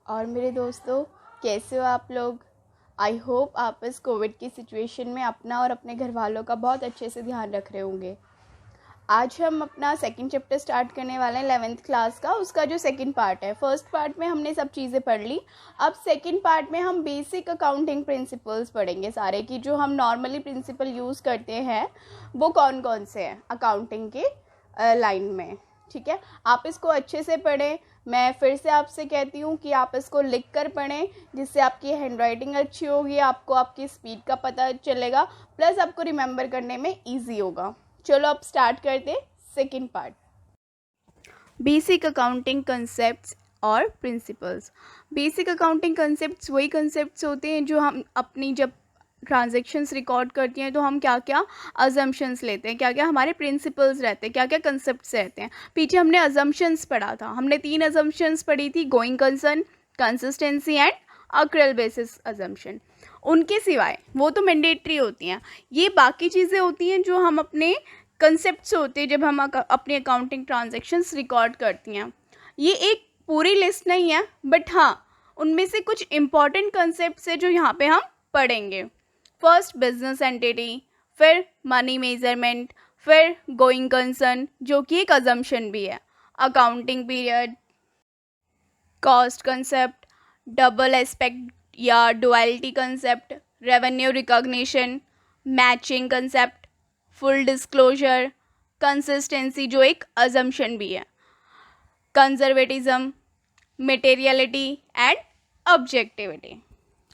और मेरे दोस्तों, कैसे हो आप लोग। आई होप आप इस कोविड की सिचुएशन में अपना और अपने घर वालों का बहुत अच्छे से ध्यान रख रहे होंगे। आज हम अपना सेकंड चैप्टर स्टार्ट करने वाले हैं 11th क्लास का। उसका जो सेकंड पार्ट है, फर्स्ट पार्ट में हमने सब चीज़ें पढ़ ली। अब सेकंड पार्ट में हम बेसिक अकाउंटिंग प्रिंसिपल्स पढ़ेंगे सारे की, जो हम नॉर्मली प्रिंसिपल यूज़ करते हैं वो कौन कौन से हैं अकाउंटिंग के लाइन में। ठीक है, आप इसको अच्छे से पढ़ें। मैं फिर से आपसे कहती हूँ कि आप इसको लिख कर पढ़ें, जिससे आपकी हैंडराइटिंग अच्छी होगी, आपको आपकी स्पीड का पता चलेगा, प्लस आपको रिमेंबर करने में ईजी होगा। चलो अब स्टार्ट करते second part, basic accounting concepts और प्रिंसिपल्स। बेसिक अकाउंटिंग कंसेप्ट्स वही कंसेप्ट्स होते हैं जो हम अपनी जब ट्रांजैक्शंस रिकॉर्ड करती हैं तो हम क्या क्या अजम्पशंस लेते हैं, क्या क्या हमारे प्रिंसिपल्स रहते हैं, क्या क्या कंसेप्ट्स रहते हैं। पीछे हमने अजम्पशंस पढ़ा था, हमने 3 अजम्पशंस पढ़ी थी, going concern, consistency and accrual basis assumption. उनके सिवाय वो तो मैंडेटरी होती हैं, ये बाकी चीज़ें होती हैं जो हम अपने कंसेप्ट्स होते हैं जब हम अपने अकाउंटिंग ट्रांजैक्शंस रिकॉर्ड करती हैं। ये एक पूरी लिस्ट नहीं है, बट हाँ उनमें से कुछ इम्पॉर्टेंट कंसेप्ट्स है जो यहाँ पे हम पढ़ेंगे। फर्स्ट बिजनेस एंटिटी, फिर मनी मेजरमेंट, फिर गोइंग कंसर्न जो कि एक अजम्पशन भी है, accounting period, cost concept, double aspect या duality concept, revenue recognition, matching concept, full disclosure, consistency जो एक अजम्पशन भी है, कंजर्वेटिज्म, मटेरियलिटी एंड ऑब्जेक्टिविटी।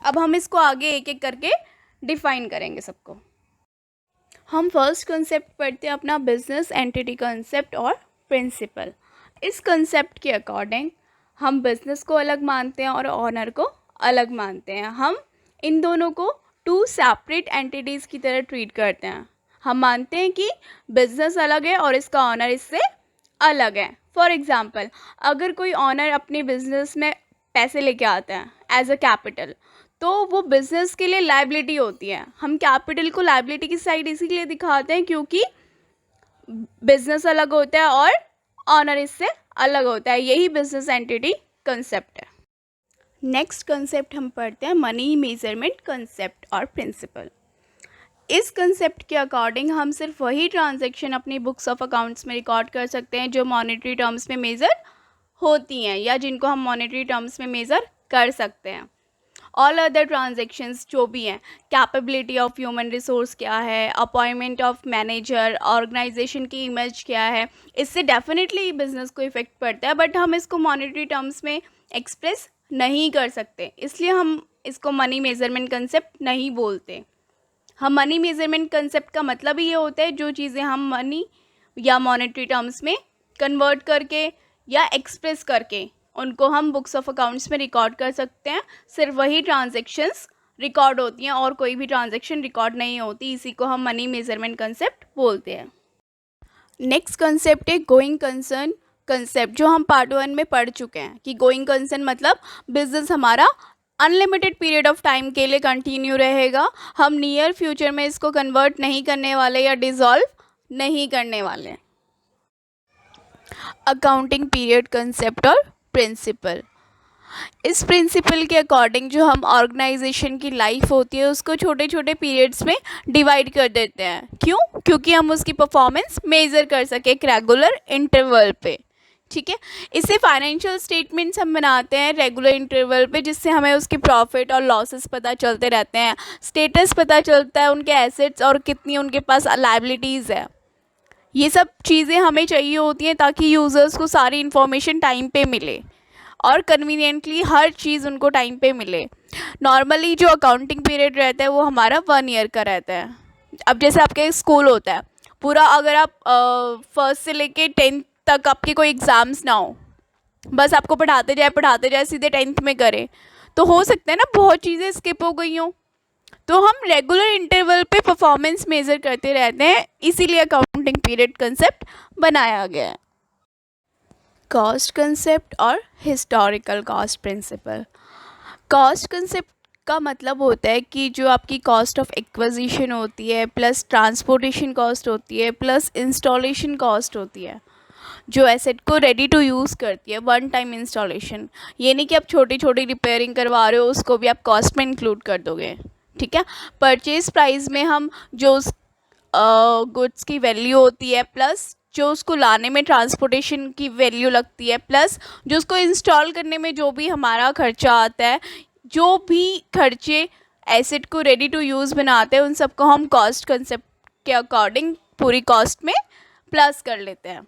अब हम इसको आगे एक एक करके डिफाइन करेंगे सबको। हम फर्स्ट कंसेप्ट पढ़ते हैं अपना बिजनेस एंटिटी कंसेप्ट और प्रिंसिपल। इस कंसेप्ट के अकॉर्डिंग हम बिजनेस को अलग मानते हैं और ऑनर को अलग मानते हैं। हम इन दोनों को 2 सेपरेट एंटिटीज़ की तरह ट्रीट करते हैं। हम मानते हैं कि बिजनेस अलग है और इसका ऑनर इससे अलग है। फॉर एग्ज़ाम्पल, अगर कोई ऑनर अपने बिजनेस में पैसे लेके आता है एज अ कैपिटल, तो वो बिज़नेस के लिए लायबिलिटी होती है। हम कैपिटल को लायबिलिटी की साइड इसीलिए दिखाते हैं क्योंकि बिजनेस अलग होता है और ऑनर इससे अलग होता है। यही बिजनेस एंटिटी कंसेप्ट है। नेक्स्ट कंसेप्ट हम पढ़ते हैं मनी मेजरमेंट कंसेप्ट और प्रिंसिपल। इस कंसेप्ट के अकॉर्डिंग हम सिर्फ वही ट्रांजैक्शन अपनी बुक्स ऑफ अकाउंट्स में रिकॉर्ड कर सकते हैं जो मॉनेटरी टर्म्स में मेज़र होती हैं या जिनको हम मॉनेटरी टर्म्स में मेज़र कर सकते हैं। ऑल अदर ट्रांजेक्शन्स जो भी हैं, कैपेबिलिटी ऑफ ह्यूमन रिसोर्स क्या है, अपॉइंटमेंट ऑफ मैनेजर, ऑर्गेनाइजेशन की इमेज क्या है, इससे डेफिनेटली बिजनेस को इफेक्ट पड़ता है, बट हम इसको मॉनेटरी टर्म्स में एक्सप्रेस नहीं कर सकते, इसलिए हम इसको मनी मेजरमेंट कंसेप्ट नहीं बोलते। हम मनी मेजरमेंट कंसेप्ट का मतलब ही ये होता है जो चीज़ें हम मनी या मॉनेटरी टर्म्स में कन्वर्ट करके या एक्सप्रेस करके उनको हम बुक्स ऑफ अकाउंट्स में रिकॉर्ड कर सकते हैं। सिर्फ वही ट्रांजैक्शंस रिकॉर्ड होती हैं और कोई भी ट्रांजैक्शन रिकॉर्ड नहीं होती, इसी को हम मनी मेजरमेंट कंसेप्ट बोलते हैं। नेक्स्ट कंसेप्ट है गोइंग कंसर्न कंसेप्ट, जो हम पार्ट 1 में पढ़ चुके हैं कि गोइंग कंसर्न मतलब बिजनेस हमारा अनलिमिटेड पीरियड ऑफ टाइम के लिए कंटिन्यू रहेगा। हम नियर फ्यूचर में इसको कन्वर्ट नहीं करने वाले या डिसॉल्व नहीं करने वाले। अकाउंटिंग पीरियड कंसेप्ट और प्रिंसिपल। इस प्रिंसिपल के अकॉर्डिंग जो हम ऑर्गेनाइजेशन की लाइफ होती है उसको छोटे छोटे पीरियड्स में डिवाइड कर देते हैं। क्यों? क्योंकि हम उसकी परफॉर्मेंस मेज़र कर सके एक रेगुलर इंटरवल पे। ठीक है, इससे फाइनेंशियल स्टेटमेंट्स हम बनाते हैं रेगुलर इंटरवल पे, जिससे हमें उसके प्रॉफिट और लॉसेस पता चलते रहते हैं, स्टेटस पता चलता है उनके एसेट्स और कितनी उनके पास लायबिलिटीज़ है। ये सब चीज़ें हमें चाहिए होती हैं ताकि यूज़र्स को सारी इन्फॉर्मेशन टाइम पे मिले और कन्वीनियंटली हर चीज़ उनको टाइम पे मिले। नॉर्मली जो अकाउंटिंग पीरियड रहता है वो हमारा 1 ईयर का रहता है। अब जैसे आपके स्कूल होता है पूरा, अगर आप फर्स्ट से लेके 10th तक आपके कोई एग्ज़ाम्स ना हो, बस आपको पढ़ाते जाए सीधे 10th में करें, तो हो सकता है ना बहुत चीज़ें स्किप हो गई हों। तो हम रेगुलर इंटरवल पे परफॉर्मेंस मेज़र करते रहते हैं, इसीलिए अकाउंटिंग पीरियड कंसेप्ट बनाया गया है। कॉस्ट कंसेप्ट और historical cost principle. Cost concept का मतलब होता है कि जो आपकी कॉस्ट ऑफ एक्विजिशन होती है प्लस ट्रांसपोर्टेशन कॉस्ट होती है प्लस इंस्टॉलेशन कॉस्ट होती है, जो एसेट को रेडी टू यूज़ करती है, वन टाइम इंस्टॉलेशन। ये नहीं कि आप छोटी छोटी रिपेयरिंग करवा रहे हो उसको भी आप कॉस्ट में इंक्लूड कर दोगे, ठीक है। परचेज प्राइस में हम जो उस गुड्स की वैल्यू होती है प्लस जो उसको लाने में ट्रांसपोर्टेशन की वैल्यू लगती है प्लस जो उसको इंस्टॉल करने में जो भी हमारा खर्चा आता है, जो भी खर्चे एसेट को रेडी टू यूज़ बनाते हैं, उन सबको हम कॉस्ट कंसेप्ट के अकॉर्डिंग पूरी कॉस्ट में प्लस कर लेते हैं।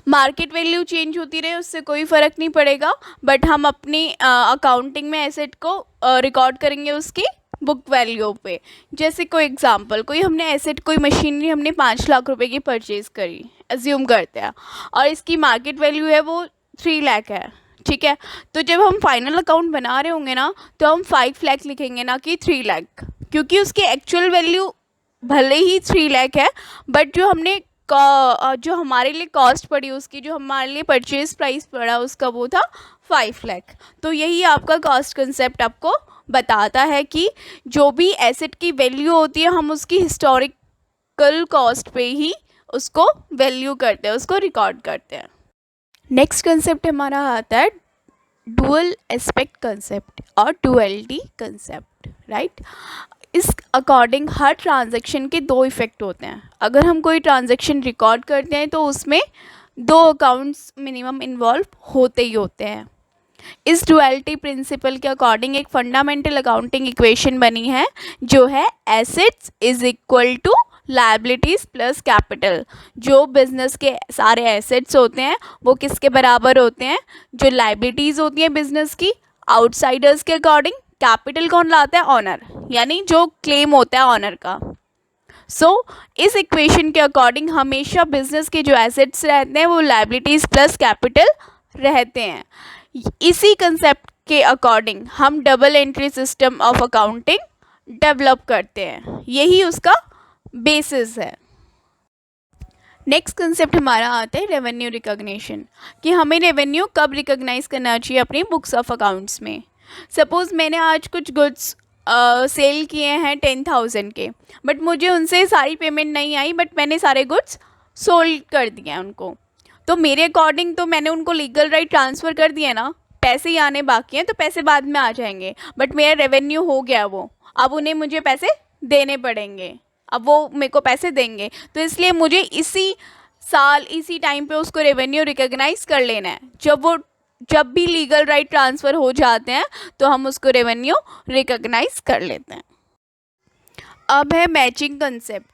मार्केट वैल्यू चेंज होती रहे उससे कोई फ़र्क नहीं पड़ेगा, बट हम अपनी अकाउंटिंग में एसेट को रिकॉर्ड करेंगे उसकी बुक वैल्यू पे। जैसे कोई एग्जांपल, कोई हमने एसेट, कोई मशीनरी हमने 5 लाख रुपए की परचेज़ करी, एज्यूम करते हैं, और इसकी मार्केट वैल्यू है वो 3 लाख है, ठीक है। तो जब हम फाइनल अकाउंट बना रहे होंगे ना, तो हम 5 लाख लिखेंगे ना कि 3 लाख, क्योंकि उसकी एक्चुअल वैल्यू भले ही 3 लाख है, बट जो हमारे लिए कॉस्ट पड़ी उसकी, जो हमारे लिए परचेज प्राइस पड़ा उसका, वो था 5 लाख। तो यही आपका कॉस्ट कंसेप्ट आपको बताता है कि जो भी एसेट की वैल्यू होती है हम उसकी हिस्टोरिकल कॉस्ट पे ही उसको वैल्यू करते हैं, उसको रिकॉर्ड करते हैं। नेक्स्ट कंसेप्ट हमारा आता है डुअल एस्पेक्ट कंसेप्ट और डुअलिटी कंसेप्ट, राइट। इस अकॉर्डिंग हर ट्रांजैक्शन के 2 इफ़ेक्ट होते हैं। अगर हम कोई ट्रांजैक्शन रिकॉर्ड करते हैं तो उसमें 2 अकाउंट्स मिनिमम इन्वॉल्व होते ही होते हैं। इस डुअलिटी प्रिंसिपल के अकॉर्डिंग एक फंडामेंटल अकाउंटिंग इक्वेशन बनी है जो है assets is equal to liabilities plus capital. जो बिजनेस के सारे एसेट्स होते हैं वो किसके बराबर होते हैं, जो लायबिलिटीज़ होती हैं बिजनेस की। आउटसाइडर्स के अकॉर्डिंग कैपिटल कौन लाता है, ऑनर, यानी जो क्लेम होता है ऑनर का। इस इक्वेशन के अकॉर्डिंग हमेशा बिजनेस के जो एसेट्स रहते हैं वो लायबिलिटीज़ प्लस कैपिटल रहते हैं। इसी कंसेप्ट के अकॉर्डिंग हम double entry system of accounting develop करते हैं, यही उसका बेसिस है। नेक्स्ट कंसेप्ट हमारा आता है रेवेन्यू रिकॉग्निशन, कि हमें रेवेन्यू कब रिकॉग्नाइज करना चाहिए अपनी बुक्स ऑफ अकाउंट्स में। सपोज़ मैंने आज कुछ गुड्स सेल किए हैं 10,000 के, बट मुझे उनसे सारी पेमेंट नहीं आई, बट मैंने सारे गुड्स सोल्ड कर दिए हैं उनको। तो मेरे अकॉर्डिंग तो मैंने उनको लीगल राइट ट्रांसफ़र कर दिया ना, पैसे ही आने बाकी हैं, तो पैसे बाद में आ जाएंगे, बट मेरा रेवेन्यू हो गया वो। अब उन्हें मुझे पैसे देने पड़ेंगे, अब वो मेरे को पैसे देंगे, तो इसलिए मुझे इसी साल इसी टाइम पे उसको रेवेन्यू रिकॉग्नाइज कर लेना है। जब भी लीगल राइट ट्रांसफ़र हो जाते हैं तो हम उसको रेवेन्यू रिकॉग्नाइज कर लेते हैं। अब है मैचिंग कंसेप्ट।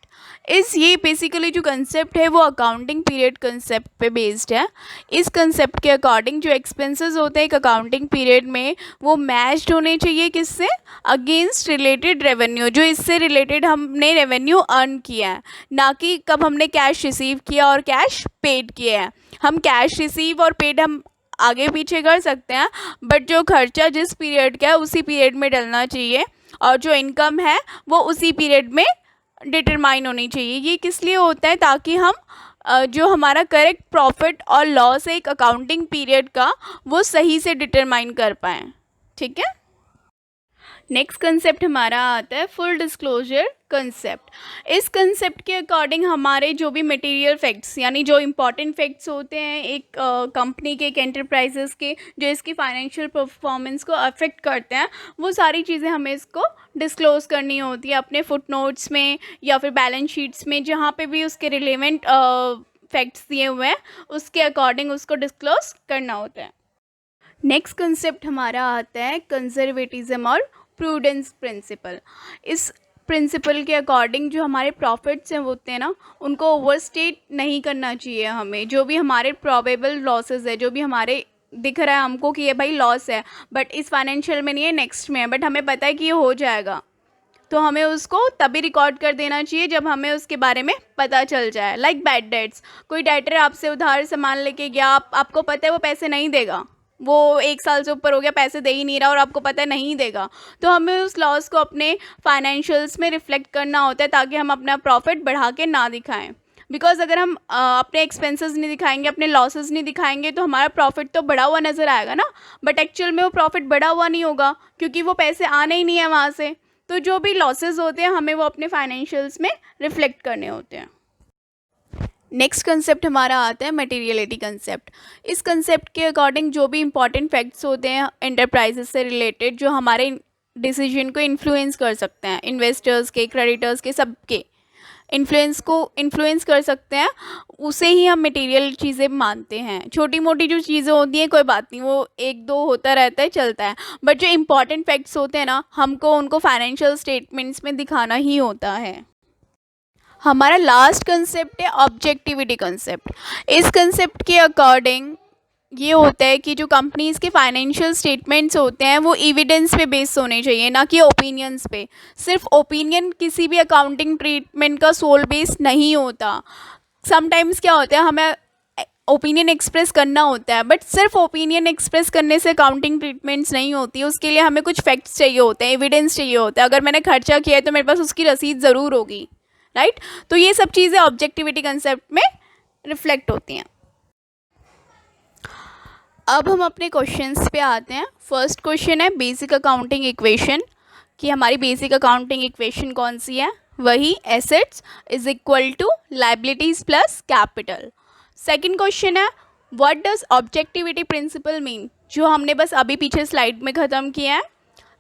ये बेसिकली जो कंसेप्ट है वो अकाउंटिंग पीरियड कंसेप्ट पे बेस्ड है। इस कंसेप्ट के अकॉर्डिंग जो एक्सपेंसेस होते हैं एक अकाउंटिंग पीरियड में वो मैच्ड होने चाहिए किससे, अगेंस्ट रिलेटेड रेवेन्यू, जो इससे रिलेटेड हमने रेवेन्यू अर्न किया है, ना कि कब हमने कैश रिसीव किया और कैश पेड किया है। हम कैश रिसीव और पेड हम आगे पीछे कर सकते हैं, बट जो खर्चा जिस पीरियड का है उसी पीरियड में डलना चाहिए, और जो इनकम है वो उसी पीरियड में डिटरमाइन होनी चाहिए। ये किस लिए होता है, ताकि हम जो हमारा करेक्ट प्रॉफिट और लॉस है एक अकाउंटिंग पीरियड का वो सही से डिटरमाइन कर पाएँ, ठीक है। नेक्स्ट कंसेप्ट हमारा आता है फुल डिस्क्लोजर कंसेप्ट। इस कंसेप्ट के अकॉर्डिंग हमारे जो भी मटेरियल फैक्ट्स, यानी जो इम्पॉर्टेंट फैक्ट्स होते हैं एक कंपनी के, एक एंटरप्राइजेस के, जो इसकी फाइनेंशियल परफॉर्मेंस को अफेक्ट करते हैं, वो सारी चीज़ें हमें इसको डिस्क्लोज़ करनी होती है अपने फुट नोट्स में या फिर बैलेंस शीट्स में, जहाँ पे भी उसके रिलेवेंट फैक्ट्स दिए हुए हैं उसके अकॉर्डिंग उसको डिस्क्लोज़ करना होता है। नेक्स्ट कंसेप्ट हमारा आता है कंजर्वेटिज्म और प्रूडेंस प्रिंसिपल। इस प्रिंसिपल के अकॉर्डिंग जो हमारे प्रॉफिट्स हैं होते हैं ना, उनको ओवरस्टेट नहीं करना चाहिए हमें। जो भी हमारे प्रोबेबल लॉसेस है, जो भी हमारे दिख रहा है हमको कि ये भाई लॉस है, बट इस फाइनेंशियल में नहीं है, नेक्स्ट में है, बट हमें पता है कि ये हो जाएगा, तो हमें उसको तभी रिकॉर्ड कर देना चाहिए जब हमें उसके बारे में पता चल जाए। लाइक बैड डेट्स, कोई डेटर आपसे उधार सामान लेके गया, आपको पता है वो पैसे नहीं देगा, वो 1 साल से ऊपर हो गया पैसे दे ही नहीं रहा और आपको पता है नहीं देगा, तो हमें उस लॉस को अपने फाइनेंशियल्स में रिफ्लेक्ट करना होता है ताकि हम अपना प्रॉफिट बढ़ा के ना दिखाएं। बिकॉज अगर हम अपने एक्सपेंसेस नहीं दिखाएंगे, अपने लॉसेस नहीं दिखाएंगे, तो हमारा प्रॉफिट तो बढ़ा हुआ नज़र आएगा ना, बट एक्चुअल में वो प्रॉफिट बढ़ा हुआ नहीं होगा क्योंकि वो पैसे आने ही नहीं है वहाँ से। तो जो भी लॉसेस होते हैं हमें वो अपने फाइनेंशियल्स में रिफ्लेक्ट करने होते हैं। नेक्स्ट कंसेप्ट हमारा आता है मटेरियलिटी कंसेप्ट। इस कंसेप्ट के अकॉर्डिंग जो भी इंपॉर्टेंट फैक्ट्स होते हैं एंटरप्राइजेस से रिलेटेड, जो हमारे डिसीजन को इन्फ्लुएंस कर सकते हैं, इन्वेस्टर्स के, क्रेडिटर्स के, सबके इन्फ्लुएंस कर सकते हैं, उसे ही हम मटेरियल चीज़ें मानते हैं। छोटी मोटी जो चीज़ें होती हैं कोई बात नहीं, वो एक दो होता रहता है, चलता है, बट जो इम्पॉर्टेंट फैक्ट्स होते हैं ना, हमको उनको फाइनेंशियल स्टेटमेंट्स में दिखाना ही होता है। हमारा लास्ट कंसेप्ट है ऑब्जेक्टिविटी कंसेप्ट। इस कंसेप्ट के अकॉर्डिंग ये होता है कि जो कंपनीज़ के फाइनेंशियल स्टेटमेंट्स होते हैं वो एविडेंस पे बेस्ड होने चाहिए, ना कि ओपिनियंस पे। सिर्फ ओपिनियन किसी भी अकाउंटिंग ट्रीटमेंट का सोल बेस नहीं होता। समटाइम्स क्या होता है, हमें ओपिनियन एक्सप्रेस करना होता है, बट सिर्फ ओपिनियन एक्सप्रेस करने से अकाउंटिंग ट्रीटमेंट्स नहीं होती, उसके लिए हमें कुछ फैक्ट्स चाहिए होते हैं, एविडेंस चाहिए होता है। अगर मैंने खर्चा किया है तो मेरे पास उसकी रसीद ज़रूर होगी, राइट। तो ये सब चीज़ें ऑब्जेक्टिविटी कंसेप्ट में रिफ्लेक्ट होती हैं। अब हम अपने क्वेश्चंस पे आते हैं। फर्स्ट क्वेश्चन है बेसिक अकाउंटिंग इक्वेशन, कि हमारी बेसिक अकाउंटिंग इक्वेशन कौन सी है, वही assets is equal to liabilities plus capital. Second question है what does objectivity principle mean, जो हमने बस अभी पीछे स्लाइड में ख़त्म किया है।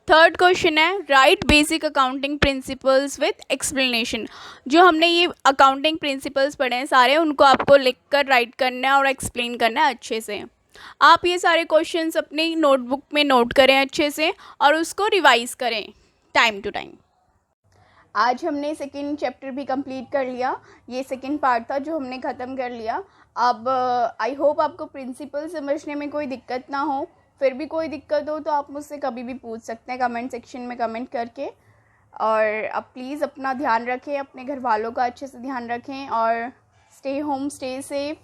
थर्ड क्वेश्चन है right basic accounting principles with explanation, जो हमने ये अकाउंटिंग प्रिंसिपल्स पढ़े हैं सारे, उनको आपको लिख कर राइट करना है और एक्सप्लेन करना है अच्छे से। आप ये सारे क्वेश्चंस अपनी नोटबुक में नोट करें अच्छे से और उसको रिवाइज करें टाइम टू टाइम। आज हमने सेकेंड चैप्टर भी कंप्लीट कर लिया, ये सेकेंड पार्ट था जो हमने ख़त्म कर लिया। अब आई होप आपको प्रिंसिपल समझने में कोई दिक्कत ना हो। फिर भी कोई दिक्कत हो तो आप मुझसे कभी भी पूछ सकते हैं कमेंट सेक्शन में कमेंट करके। और अब प्लीज़ अपना ध्यान रखें, अपने घर वालों का अच्छे से ध्यान रखें, और स्टे होम, स्टे सेफ,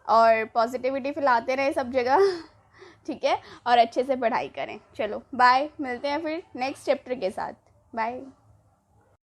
और पॉजिटिविटी फैलाते रहे सब जगह ठीक है, और अच्छे से पढ़ाई करें। चलो बाय, मिलते हैं फिर नेक्स्ट चैप्टर के साथ। बाय।